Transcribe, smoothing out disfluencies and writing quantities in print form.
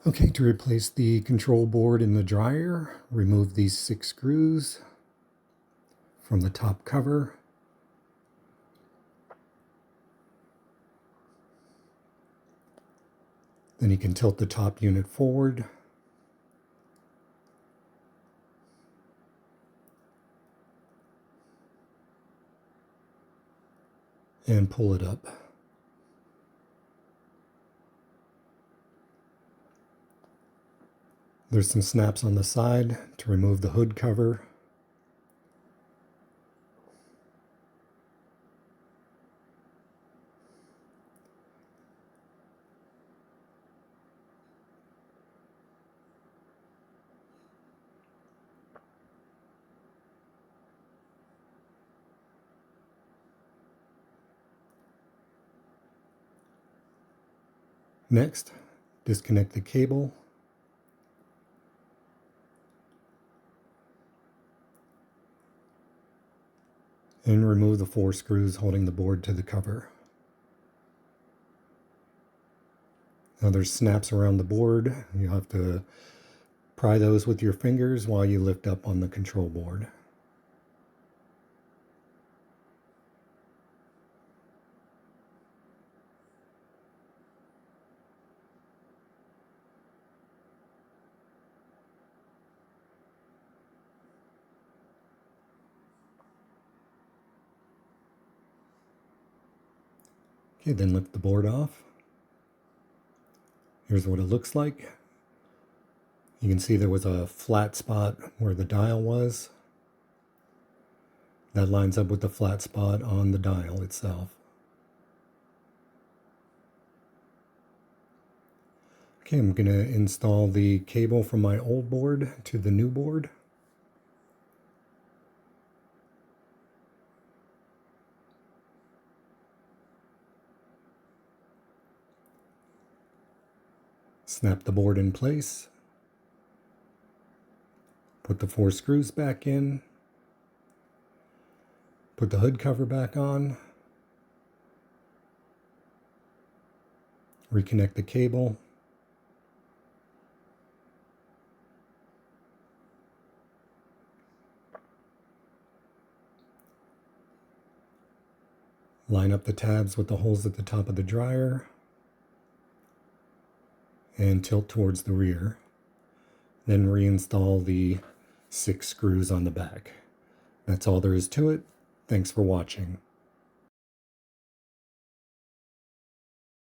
Okay, to replace the control board in the dryer, remove these 6 screws from the top cover. Then you can tilt the top unit forward. And pull it up. There's some snaps on the side to remove the hood cover. Next, disconnect the cable. And remove the 4 screws holding the board to the cover. Now there's snaps around the board. You'll have to pry those with your fingers while you lift up on the control board. Okay, then lift the board off. Here's what it looks like. You can see there was a flat spot where the dial was. That lines up with the flat spot on the dial itself. Okay, I'm going to install the cable from my old board to the new board. Snap the board in place. Put the 4 screws back in. Put the hood cover back on. Reconnect the cable. Line up the tabs with the holes at the top of the dryer. And tilt towards the rear. Then reinstall the 6 screws on the back. That's all there is to it. Thanks for watching.